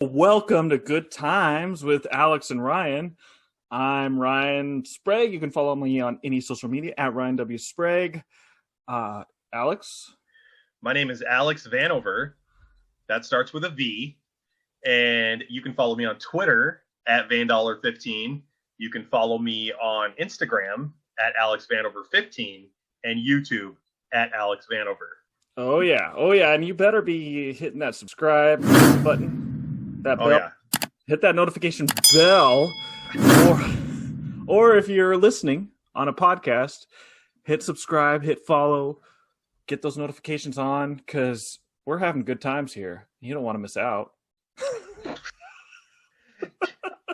Welcome to Good Times with Alex and Ryan. I'm Ryan Sprague. You can follow me on any social media at Ryan W. Sprague. Alex? My name is Alex Vanover. That starts with a V. And you can follow me on Twitter at Vandollar15. You can follow me on Instagram at Alex Vanover15 and YouTube at Alex Vanover. Oh yeah. And you better be hitting that subscribe button. That bell. Oh, yeah. Hit that notification bell. Or if you're listening on a podcast, hit subscribe, hit follow, get those notifications on, because we're having good times here. You don't want to miss out.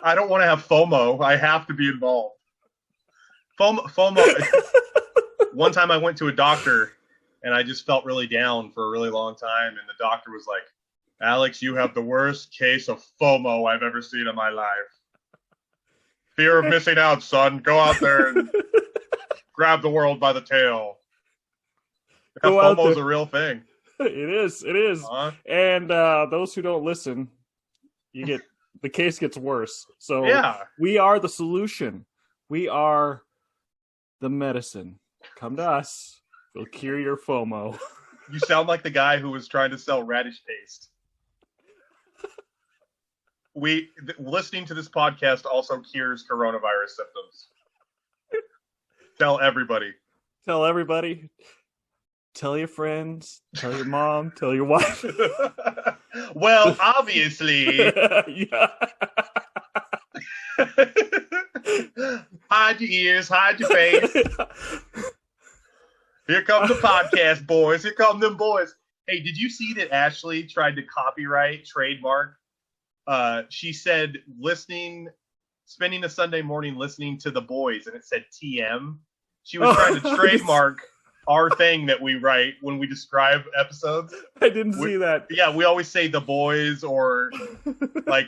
I don't want to have FOMO. I have to be involved. FOMO. One time I went to a doctor and I just felt really down for a really long time. And the doctor was like, Alex, you have the worst case of FOMO I've ever seen in my life. Fear of missing out, son. Go out there and grab the world by the tail. FOMO is a real thing. It is. Uh-huh. And those who don't listen, the case gets worse. So yeah. We are the solution. We are the medicine. Come to us. We'll cure your FOMO. You sound like the guy who was trying to sell radish paste. Listening to this podcast also cures coronavirus symptoms. Tell everybody. Tell everybody. Tell your friends. Tell your mom. Tell your wife. Well, obviously. Yeah. Hide your ears. Hide your face. Here comes the podcast, boys. Here come them boys. Hey, did you see that Ashley tried to trademark? She said spending a Sunday morning listening to the boys, and it said TM. She was trying to trademark our thing that we write when we describe episodes. I didn't see that. Yeah, we always say the boys or like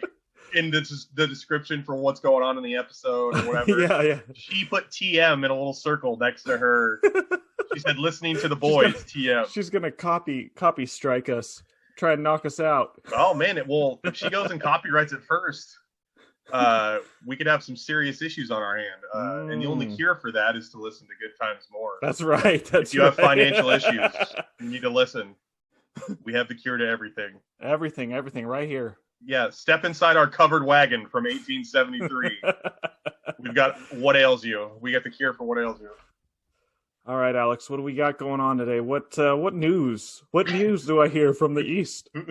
in the description for what's going on in the episode or whatever. Yeah. She put TM in a little circle next to her. She said, listening to the boys, TM. She's going to copy strike us. Try and knock us out. Oh, man. If she goes and copyrights it first, we could have some serious issues on our hand. And the only cure for that is to listen to Good Times More. That's right. If you have financial issues, you need to listen. We have the cure to everything. Everything right here. Yeah, step inside our covered wagon from 1873. We've got What Ails You. We got the cure for What Ails You. All right, Alex, what do we got going on today? What news? What news do I hear from the East? What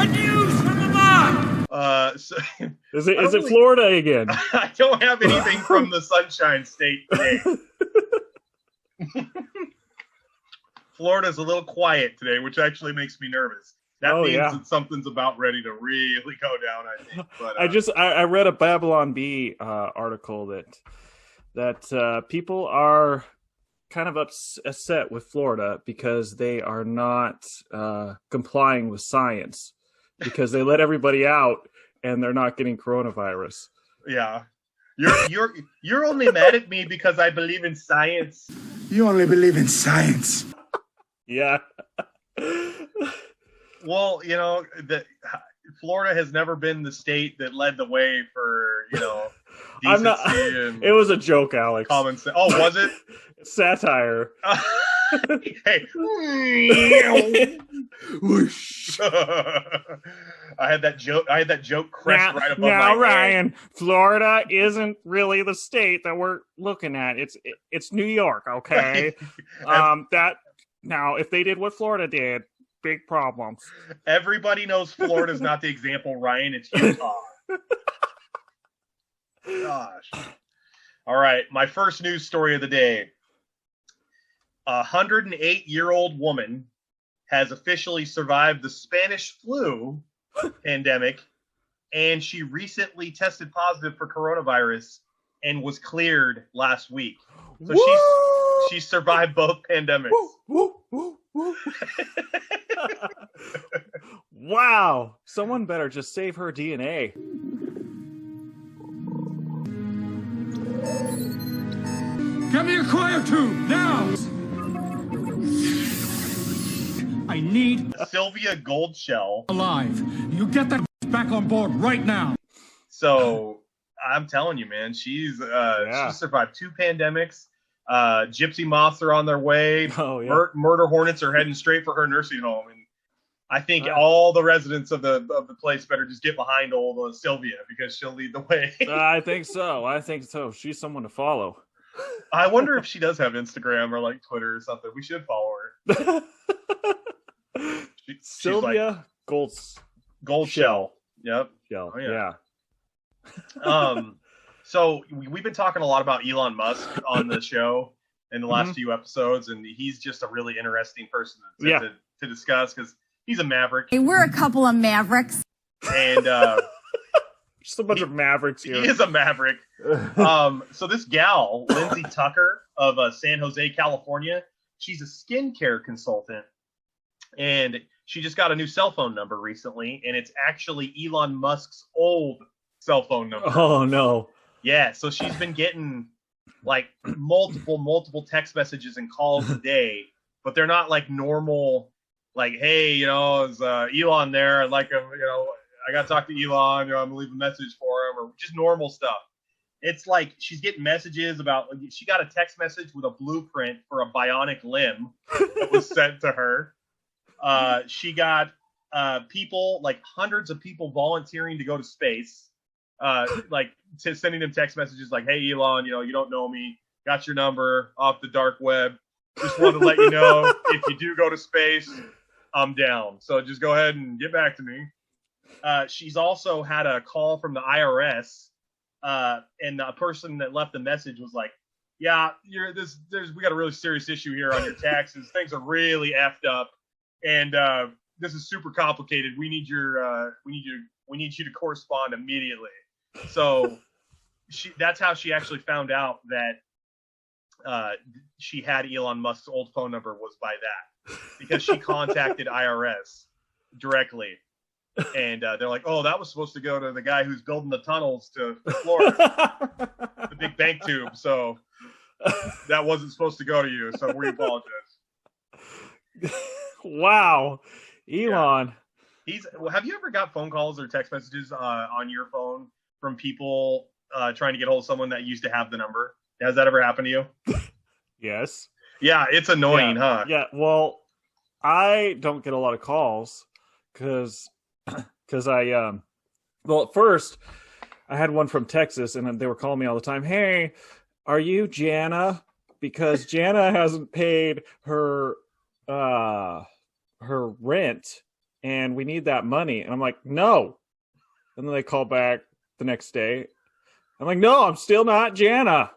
news from the North? Is it Florida again? I don't have anything from the Sunshine State today. Florida's a little quiet today, which actually makes me nervous. That means that something's about ready to really go down, I think. But, I read a Babylon Bee article that people are kind of upset with Florida because they are not complying with science, because they let everybody out and they're not getting coronavirus. Yeah. You're only mad at me because I believe in science. You only believe in science. Yeah. Well, Florida has never been the state that led the way for, decency it was a joke, Alex. Common sense. Oh, was it? Satire. Hey. Whoosh. I had that joke crest right above my Now, head. Ryan, Florida isn't really the state that we're looking at. It's New York, okay? Now, if they did what Florida did, big problems. Everybody knows Florida's not the example, Ryan. It's Utah. Gosh. All right. My first news story of the day. A 108-year-old woman has officially survived the Spanish flu pandemic, and she recently tested positive for coronavirus and was cleared last week. So she survived both pandemics. Wow. Someone better just save her DNA. Get me a choir tube, now! I need Sylvia Goldshell. alive. You get that back on board right now. So I'm telling you, man, she's survived 2 pandemics. Gypsy moths are on their way. Oh, yeah. Murder hornets are heading straight for her nursing home, and I think all the residents of the place better just get behind old Sylvia, because she'll lead the way. I think so. She's someone to follow. I wonder if she does have Instagram or like Twitter or something. We should follow her. Sylvia like, Gold Shell. Yep. Shell. Oh, yeah. So we've been talking a lot about Elon Musk on the show in the last few episodes, and he's just a really interesting person to discuss, because he's a maverick. Hey, we're a couple of mavericks. And just a bunch of mavericks here. He is a maverick. So this gal, Lindsay Tucker of San Jose, California, she's a skincare consultant, and she just got a new cell phone number recently, and it's actually Elon Musk's old cell phone number. Oh, no. Yeah, so she's been getting like multiple text messages and calls a day, but they're not like normal, like, hey, is Elon there? I'd like him, I got to talk to Elon, I'm going to leave a message for him, or just normal stuff. It's like she's getting messages about, she got a text message with a blueprint for a bionic limb that was sent to her. She got people, like hundreds of people volunteering to go to space. Sending him text messages like, hey, Elon, you don't know me, got your number off the dark web, just wanted to let you know if you do go to space, I'm down, so just go ahead and get back to me. She's also had a call from the IRS, and the person that left the message was like, yeah, we got a really serious issue here on your taxes, things are really effed up, and this is super complicated, we need you to correspond immediately. So that's how she actually found out that she had Elon Musk's old phone number, was by that, because she contacted IRS directly, and they're like, oh, that was supposed to go to the guy who's building the tunnels to Florida, the big bank tube, so that wasn't supposed to go to you, so we apologize. Wow. Elon. Yeah. Have you ever got phone calls or text messages on your phone from people trying to get hold of someone that used to have the number? Has that ever happened to you? Yes. Yeah, it's annoying, huh? Yeah, well, I don't get a lot of calls because I, at first I had one from Texas, and they were calling me all the time. Hey, are you Jana? Because Jana hasn't paid her rent, and we need that money. And I'm like, no. And then they call back the next day. I'm like, no, I'm still not Jana.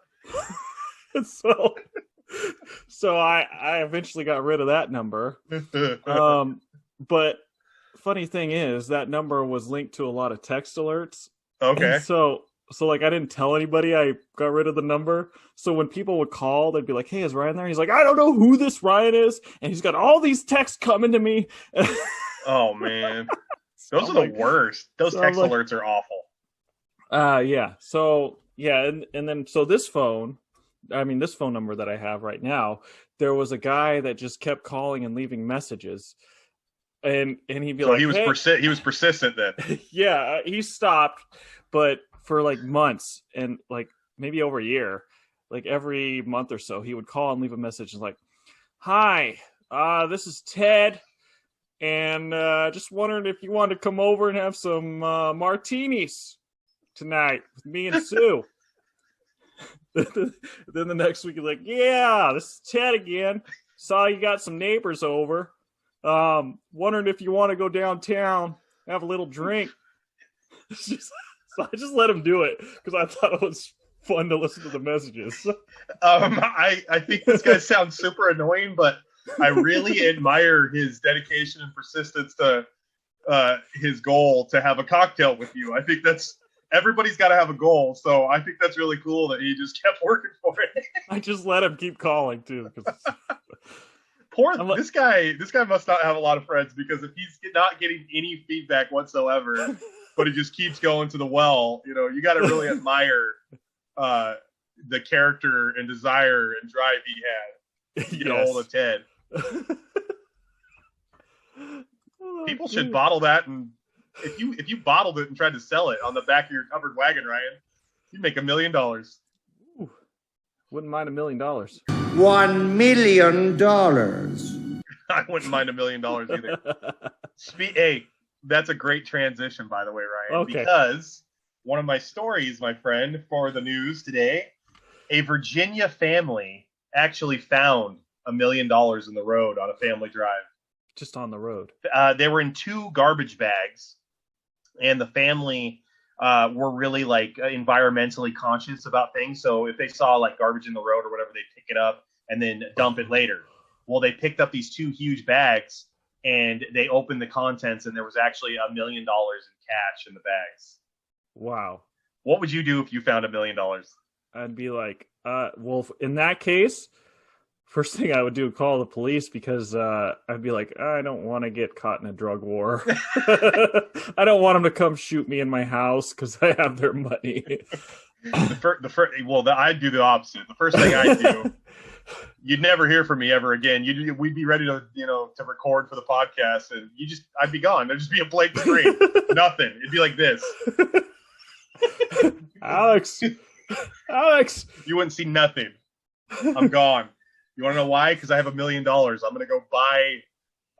So I eventually got rid of that number. But funny thing is, that number was linked to a lot of text alerts. Okay. And so like I didn't tell anybody I got rid of the number. So when people would call, they'd be like, hey, is Ryan there? He's like, I don't know who this Ryan is. And he's got all these texts coming to me. Oh, man. Those are the worst. Those text alerts are awful. Yeah. So, yeah. And then, so this phone number that I have right now, there was a guy that just kept calling and leaving messages. And he'd be like, he was persistent then. Yeah. He stopped, but for like months and like maybe over a year, like every month or so, he would call and leave a message like, hi, this is Ted. And just wondering if you want to come over and have some martinis tonight with me and Sue. Then the next week, you're like, yeah, this is Ted again. Saw you got some neighbors over. Wondering if you want to go downtown, have a little drink. So I just let him do it because I thought it was fun to listen to the messages. I think this guy sounds super annoying, but I really admire his dedication and persistence to his goal to have a cocktail with you. I think everybody's got to have a goal, so I think that's really cool that he just kept working for it. I just let him keep calling too. This guy must not have a lot of friends, because if he's not getting any feedback whatsoever, but he just keeps going to the well, you got to really admire the character and desire and drive he had to get a hold of Ted. People should bottle that and If you bottled it and tried to sell it on the back of your covered wagon, Ryan, you'd make $1 million. Ooh, wouldn't mind $1 million. $1 million. I wouldn't mind $1 million either. Hey, that's a great transition, by the way, Ryan, Okay. because one of my stories, my friend, for the news today, a Virginia family actually found $1 million in the road on a family drive. Just on the road. They were in 2 garbage bags, and the family were really like environmentally conscious about things. So if they saw like garbage in the road or whatever, they'd pick it up and then dump it later. Well, they picked up these 2 huge bags and they opened the contents, and there was actually $1 million in cash in the bags. Wow. What would you do if you found $1 million? I'd be like, well, in that case, first thing I would do is call the police, because I'd be like, I don't want to get caught in a drug war. I don't want them to come shoot me in my house because I have their money. I'd do the opposite. The first thing I'd do, you'd never hear from me ever again. We'd be ready to, to record for the podcast, and I'd be gone. There'd just be a blank screen, nothing. It'd be like this. Alex, you wouldn't see nothing. I'm gone. You want to know why? Because I have $1 million. I'm going to go buy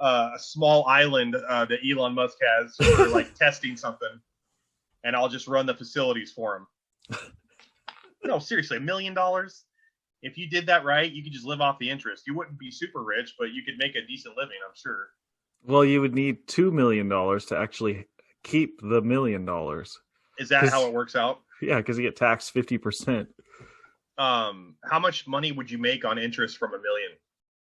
a small island that Elon Musk has for like testing something, and I'll just run the facilities for him. No, seriously, $1 million. If you did that right, you could just live off the interest. You wouldn't be super rich, but you could make a decent living, I'm sure. Well, you would need $2 million to actually keep the $1 million. Is that how it works out? Yeah, because you get taxed 50%. How much money would you make on interest from $1 million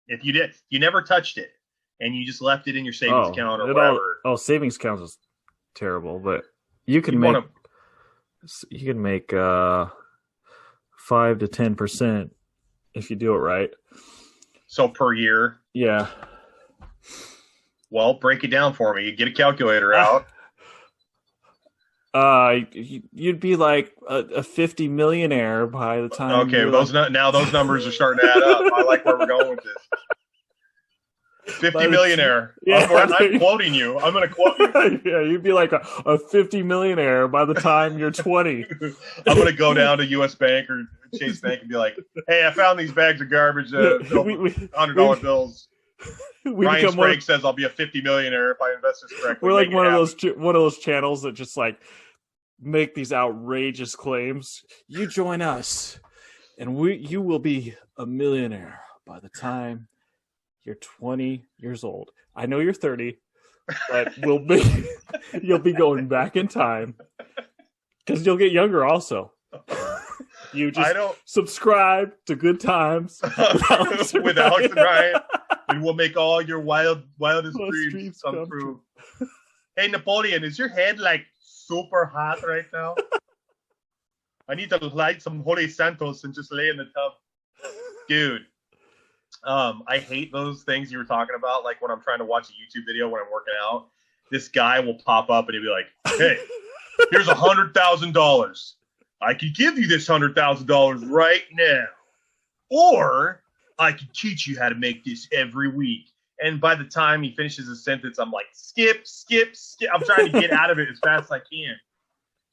if you never touched it and you just left it in your savings account or whatever? Savings account is terrible, but you can make 5 to 10% if you do it right. So per year? Yeah. Well, break it down for me. You get a calculator out. You'd be like a 50 millionaire by the time. Okay, those numbers are starting to add up. I like where we're going with this. 50 millionaire. Yeah, I'm quoting you. I'm going to quote you. Yeah, you'd be like a 50 millionaire by the time you're 20. I'm going to go down to U.S. Bank or Chase Bank and be like, "Hey, I found these bags of garbage, $100 bills." Ryan Sprague says I'll be a 50 millionaire if I invest this correctly. We're like one of those channels that just like make these outrageous claims. You join us, and you will be a millionaire by the time you're 20 years old. I know you're 30, but you'll be going back in time because you'll get younger also. You just subscribe to Good Times with Alex and Ryan, and we'll make all your wildest dreams come true. Hey, Napoleon, is your head like super hot right now? I need to light some Holy Santos and just lay in the tub. Dude, I hate those things you were talking about, like when I'm trying to watch a YouTube video when I'm working out. This guy will pop up and he'll be like, "Hey, here's $100,000. I could give you this $100,000 right now, or I could teach you how to make this every week." And by the time he finishes his sentence, I'm like, skip. I'm trying to get out of it as fast as I can.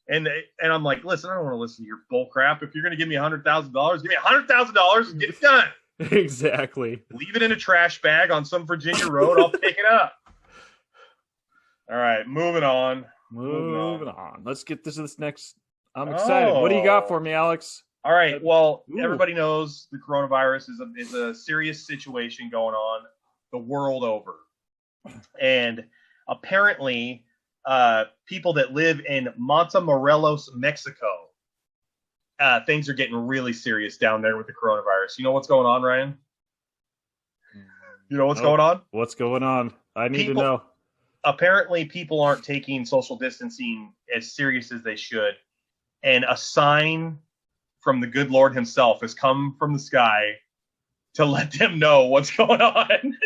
And I'm like, listen, I don't want to listen to your bull crap. If you're going to give me $100,000, give me $100,000 and get it done. Exactly. Leave it in a trash bag on some Virginia road. I'll pick it up. All right, moving on. Moving on. Let's get this next. I'm excited. What do you got for me, Alex? All right. Well, everybody knows the coronavirus is a serious situation going on the world over. And apparently, people that live in Montemorelos, Mexico, things are getting really serious down there with the coronavirus. You know what's going on, Ryan? You know what's going on? What's going on? I need to know. Apparently, people aren't taking social distancing as serious as they should. And a sign from the good Lord himself has come from the sky to let them know what's going on.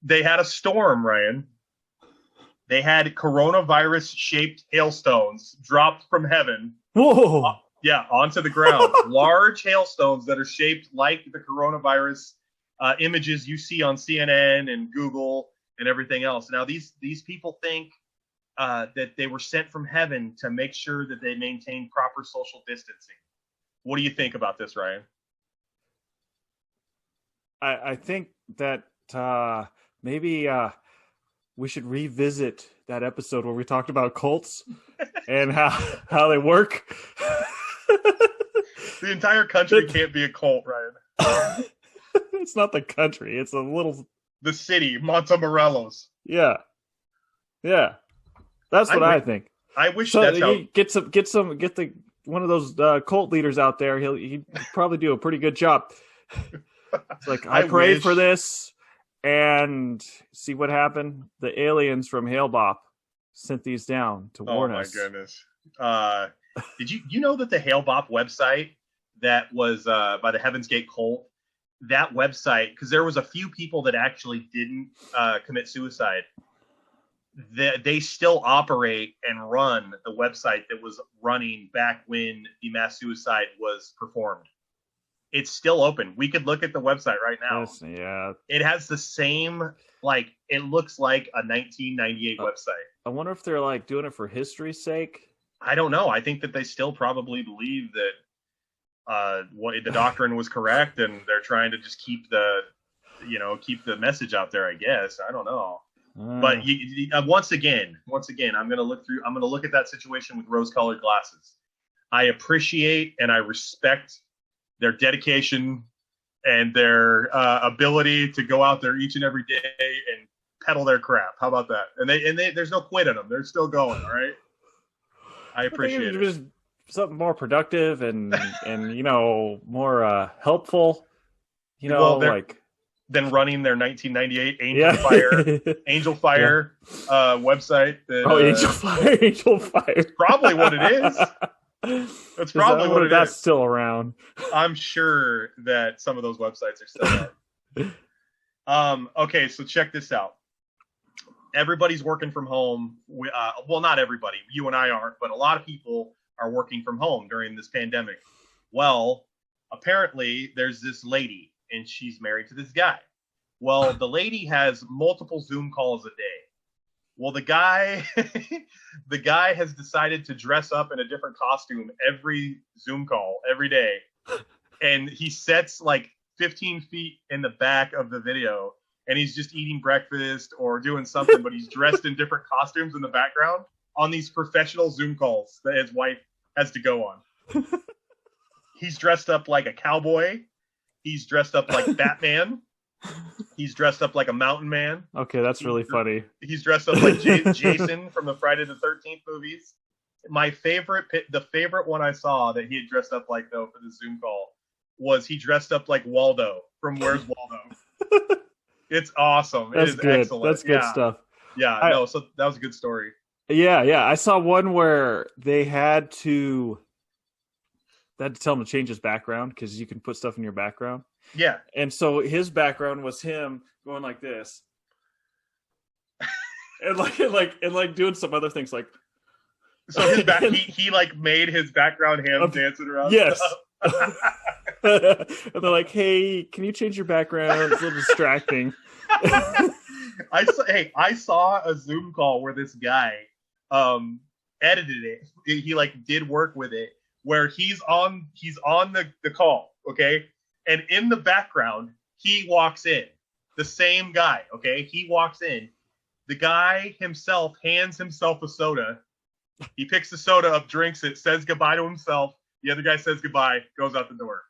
They had a storm, Ryan. They had coronavirus-shaped hailstones dropped from heaven. Whoa! Onto the ground. Large hailstones that are shaped like the coronavirus images you see on CNN and Google and everything else. Now these people think that they were sent from heaven to make sure that they maintain proper social distancing. What do you think about this, Ryan? I think that maybe we should revisit that episode where we talked about cults and how they work. The entire country can't be a cult, Ryan. It's not the country. It's a little... The city, Montemorelos. Yeah. That's what I think. I wish so that's how... Get one of those cult leaders out there. He'd probably do a pretty good job. It's like, I prayed for this, and see what happened? The aliens from Hale Bop sent these down to warn us. Oh, my goodness. Did you know that the Hale Bop website that was by the Heaven's Gate cult, that website, because there was a few people that actually didn't commit suicide, they still operate and run the website that was running back when the mass suicide was performed. It's still open. We could look at the website right now. Yes, yeah. It has the same, like, it looks like a 1998 website. I wonder if they're like doing it for history's sake. I don't know. I think that they still probably believe that the doctrine was correct, and they're trying to just keep the message out there, I guess. I don't know. But once again, I'm going to look at that situation with rose-colored glasses. I appreciate and I respect their dedication and their ability to go out there each and every day and peddle their crap. How about that? And they there's no quit in them. They're still going. All right. I appreciate it. Just something more productive and more helpful. Than running their 1998 Angel Fire website. That, Angel Fire. Probably what it is. That's probably what it is. That's still around. I'm sure that some of those websites are still around. Okay, so check this out. Everybody's working from home. Well, not everybody. You and I aren't, but a lot of people are working from home during this pandemic. Well, apparently there's this lady, and she's married to this guy. Well, the lady has multiple Zoom calls a day. Well, the guy has decided to dress up in a different costume every Zoom call, every day. And he sets like 15 feet in the back of the video, and he's just eating breakfast or doing something, but he's dressed in different costumes in the background on these professional Zoom calls that his wife has to go on. He's dressed up like a cowboy. He's dressed up like Batman. He's dressed up like a mountain man. Okay, that's really funny. He's dressed up like Jason from the Friday the 13th movies. The favorite one I saw that he had dressed up like, though, for the Zoom call was he dressed up like Waldo from Where's Waldo? It's awesome. That's it is good. Excellent. That's good stuff. Yeah, so that was a good story. Yeah. I saw one where they had to tell him to change his background because you can put stuff in your background. Yeah. And so his background was him going like this. and like doing some other things like so his back he like made his background him dancing around. Yes. And they're like, "Hey, can you change your background? It's a little distracting." I saw a Zoom call where this guy edited it. He like did work with it where he's on the call, okay? And in the background, he walks in. The same guy, okay? He walks in. The guy himself hands himself a soda. He picks the soda up, drinks it, says goodbye to himself. The other guy says goodbye, goes out the door.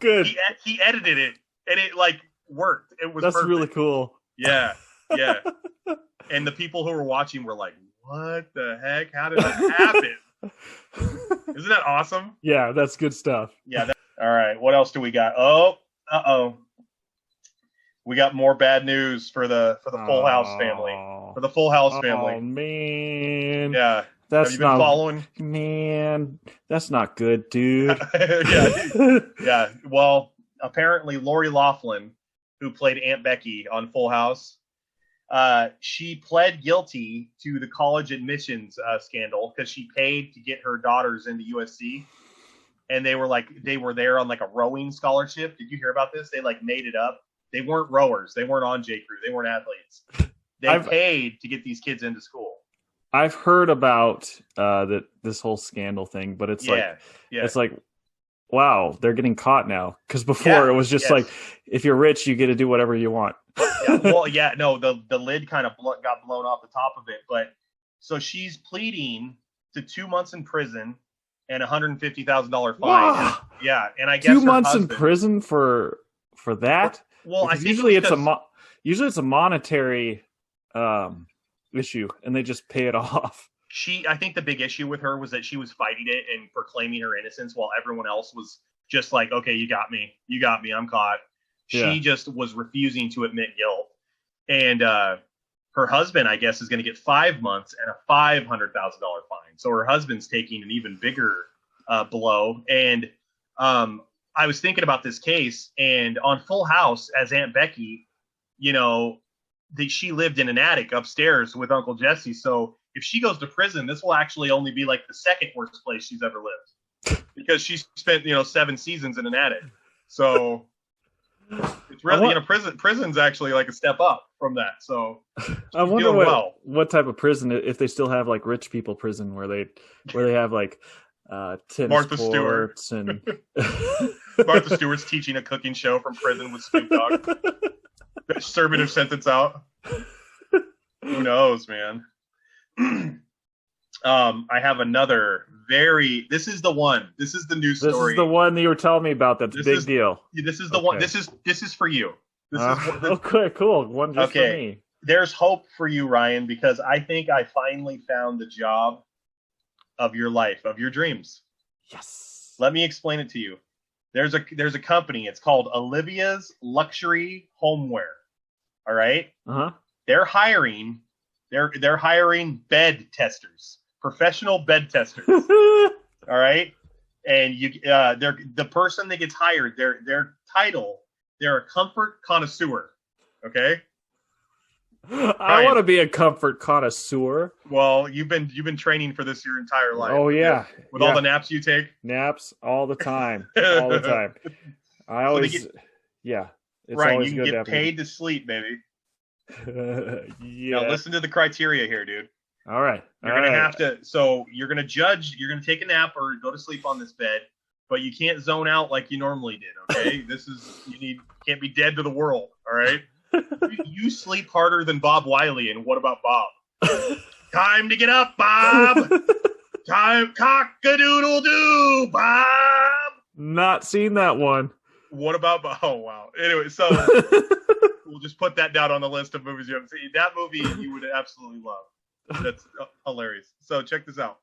Good. He edited it, and it like worked. It was That's perfect. Really cool. Yeah. And the people who were watching were like, "What the heck? How did that happen?" Isn't that awesome? Yeah, that's good stuff. Yeah. All right. What else do we got? Oh, we got more bad news for the Full House family. For the Full House family. Oh man. Yeah. That's Have you been following? Man, that's not good, dude. Yeah. Well, apparently Lori Loughlin, who played Aunt Becky on Full House, she pled guilty to the college admissions scandal because she paid to get her daughters into USC, and they were there on like a rowing scholarship. Did you hear about this? They like made it up. They weren't rowers. They weren't on J. Crew. They weren't athletes. They paid to get these kids into school. I've heard about this whole scandal thing, but it's it's like, wow, they're getting caught now. Because before it was just like, if you're rich, you get to do whatever you want. The lid kind of got blown off the top of it. But so she's pleading to 2 months in prison and $150,000 fine. Wow. And I guess 2 months in prison for that. Well, I think usually it's a monetary issue, and they just pay it off. I think the big issue with her was that she was fighting it and proclaiming her innocence while everyone else was just like, okay, you got me, I'm caught. She just was refusing to admit guilt. And her husband, I guess, is going to get 5 months and a $500,000 fine. So her husband's taking an even bigger blow. And I was thinking about this case, and on Full House, as Aunt Becky, she lived in an attic upstairs with Uncle Jesse. So if she goes to prison, this will actually only be like the second worst place she's ever lived, because she spent 7 seasons in an attic. So it's really prison's actually like a step up from that. So I wonder what type of prison, if they still have like rich people prison where they have like tennis Martha courts Stewart. And Martha Stewart's teaching a cooking show from prison with Snoop Dogg. Serving her sentence out. Who knows, man? I have another this is the one. This is the news story. This is the one that you were telling me about. That's a big deal. This is the one. This is for you. Okay, cool. One just for me. There's hope for you, Ryan, because I think I finally found the job of your life, of your dreams. Yes. Let me explain it to you. There's a company. It's called Olivia's Luxury Homeware. All right. They're hiring bed testers, professional bed testers. All right. And they're the person that gets hired. Their title. They're a comfort connoisseur. Okay. I want to be a comfort connoisseur. Well, you've been training for this your entire life. Oh yeah, with all the naps you take. Naps all the time, all the time. I always, it's right. Always you good can to get paid to sleep, baby. Yeah. Now listen to the criteria here, dude. All right, you're gonna have to. So you're gonna judge. You're gonna take a nap or go to sleep on this bed, but you can't zone out like you normally did. Okay, can't be dead to the world. All right. You sleep harder than Bob Wiley, and what about Bob? Time to get up, Bob! Time, cock-a-doodle-doo, Bob! Not seen that one. What about Bob? Oh, wow. Anyway, so we'll just put that down on the list of movies you haven't seen. That movie you would absolutely love. That's hilarious. So check this out.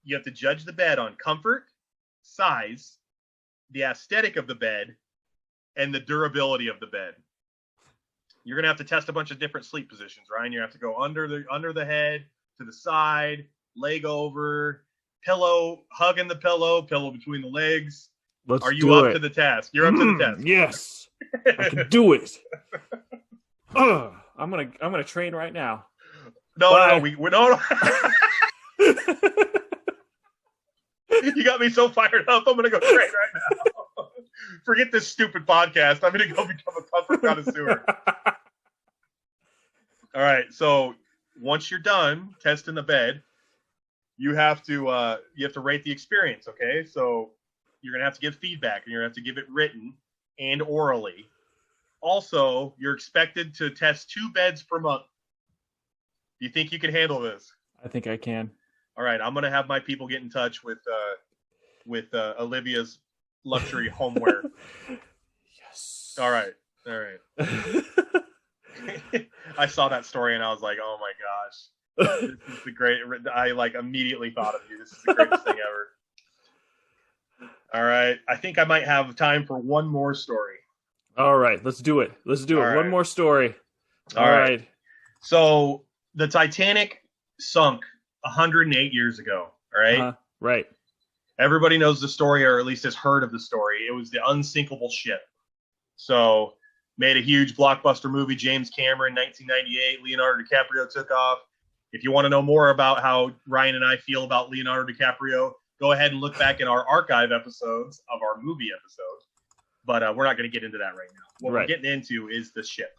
You have to judge the bed on comfort, size, the aesthetic of the bed, and the durability of the bed. You're gonna have to test a bunch of different sleep positions, Ryan. You have to go under the head, to the side, leg over, pillow, hugging the pillow between the legs. Are you up to the task? You're up to the task. Yes, I can do it. I'm gonna train right now. No. You got me so fired up. I'm gonna go train right now. Forget this stupid podcast. I'm going to go become a comfort connoisseur. All right. So once you're done testing the bed, you have to rate the experience. Okay. So you're going to have to give feedback, and you're going to have to give it written and orally. Also, you're expected to test 2 beds per month. Do you think you can handle this? I think I can. All right. I'm going to have my people get in touch with Olivia's Luxury Homeware. Yes. All right. I saw that story and I was like, oh my gosh, this is the great. I immediately thought of you. This is the greatest thing ever. All right. I think I might have time for one more story. All right. Let's do it. All right. One more story. All right. So the Titanic sunk 108 years ago. All right. Right. Everybody knows the story, or at least has heard of the story. It was the unsinkable ship. So, made a huge blockbuster movie, James Cameron, 1998. Leonardo DiCaprio took off. If you want to know more about how Ryan and I feel about Leonardo DiCaprio, go ahead and look back in our archive episodes of our movie episode. but we're not going to get into that right now. What we're Right. getting into is the ship.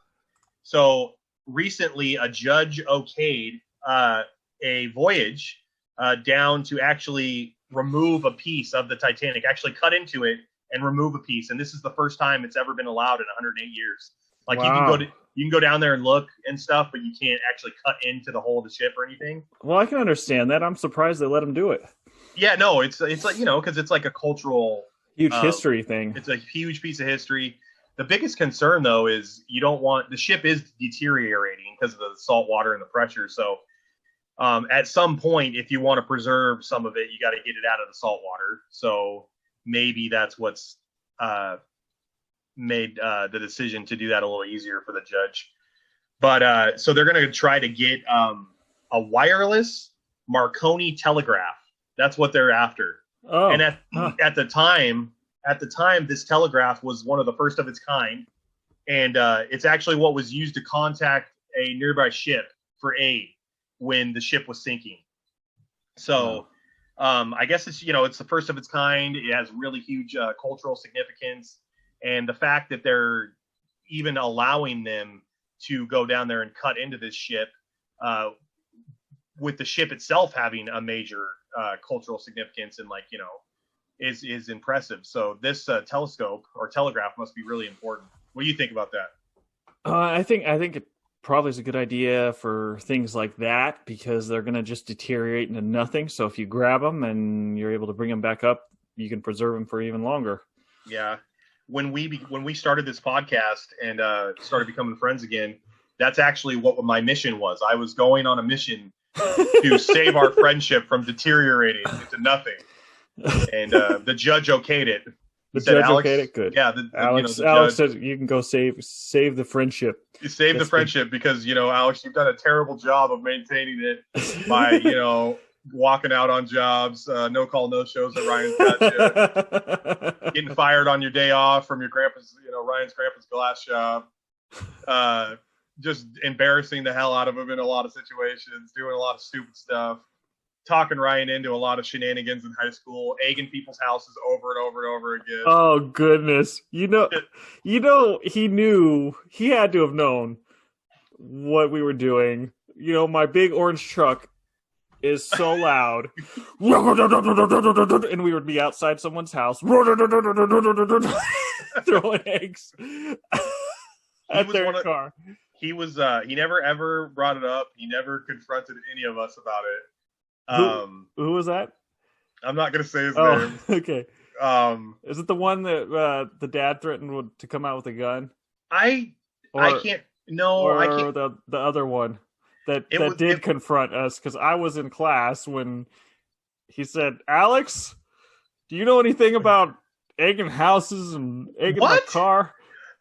So recently, a judge okayed a voyage down to actually remove a piece of the Titanic, actually cut into it and remove a piece. And this is the first time it's ever been allowed in 108 years. Like Wow. you can go down there and look and stuff, but you can't actually cut into the hull of the ship or anything. Well, I can understand that. I'm surprised they let him do it. Yeah, no, it's like, because it's like a cultural Huge history thing. It's a huge piece of history. The biggest concern, though, is you don't want the ship is deteriorating because of the salt water and the pressure. So, at some point, if you want to preserve some of it, you got to get it out of the salt water. So maybe that's what's made the decision to do that a little easier for the judge. But so they're going to try to get a wireless Marconi telegraph. That's what they're after. Oh, And at the time, this telegraph was one of the first of its kind, and it's actually what was used to contact a nearby ship for aid when the ship was sinking. So, I guess it's the first of its kind. It has really huge cultural significance, and the fact that they're even allowing them to go down there and cut into this ship, with the ship itself having a major cultural significance and is impressive. So this telescope or telegraph must be really important. What do you think about that? I think it probably is a good idea for things like that because they're going to just deteriorate into nothing. So if you grab them and you're able to bring them back up, you can preserve them for even longer. Yeah. When we started this podcast and started becoming friends again, that's actually what my mission was. I was going on a mission to save our friendship from deteriorating into nothing. And the judge okayed it. The judge okayed it. Good. Yeah, Alex judge said you can go save the friendship. You save the friendship because Alex, you've done a terrible job of maintaining it by walking out on jobs, no call, no shows at Ryan's Gotcha, getting fired on your day off from your grandpa's, Ryan's grandpa's glass shop, just embarrassing the hell out of him in a lot of situations, doing a lot of stupid stuff, talking Ryan into a lot of shenanigans in high school, egging people's houses over and over and over again. Oh goodness. He had to have known what we were doing. My big orange truck is so loud. And we would be outside someone's house throwing eggs at their car. He never ever brought it up. He never confronted any of us about it. Who was that? I'm not going to say his name. Okay. Is it the one that the dad threatened to come out with a gun? I can't. No, or I can't. The other one that did confront us because I was in class when he said, "Alex, do you know anything about egging houses and egging my car?"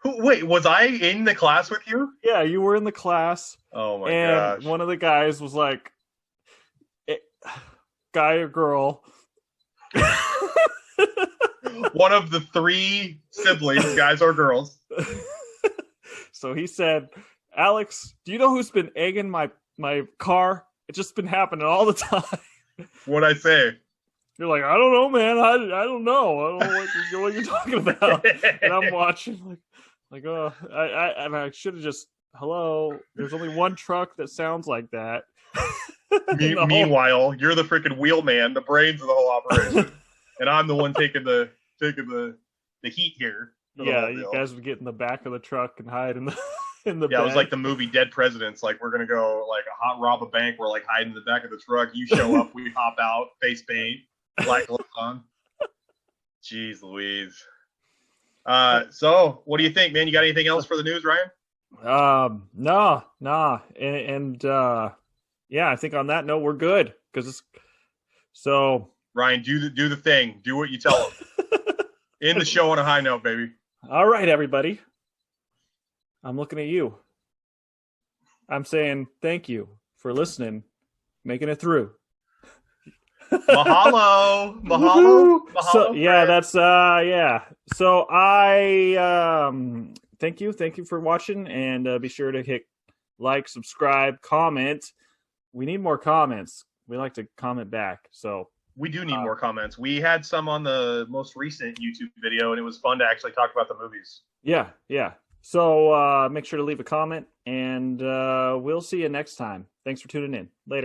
Wait, was I in the class with you? Yeah, you were in the class. Oh my gosh! And one of the guys was like, "Guy or girl?" One of the three siblings, guys or girls. So he said, "Alex, do you know who's been egging my car? It's just been happening all the time." What'd I say? You're like, "I don't know, man. I don't know. I don't know what you're talking about." And I'm watching I should have just, hello, there's only one truck that sounds like that. Meanwhile, you're the freaking wheel man, the brains of the whole operation. And I'm the one taking the heat here. Yeah, you guys would get in the back of the truck and hide in the back. It was like the movie Dead Presidents. Like, we're gonna go hot rob a bank. We're hiding in the back of the truck. You show up, we hop out, face paint, black gloves on. Jeez Louise. So what do you think, man? You got anything else for the news, Ryan? No. And yeah, I think on that note we're good Ryan, do the thing. Do what you tell them. End the show on a high note, baby. All right, everybody. I'm looking at you. I'm saying thank you for listening, making it through. Mahalo. So yeah, that's yeah. So I thank you for watching, and be sure to hit like, subscribe, comment. We need more comments. We like to comment back. So We do need more comments. We had some on the most recent YouTube video, and it was fun to actually talk about the movies. Yeah. So make sure to leave a comment, and we'll see you next time. Thanks for tuning in. Later.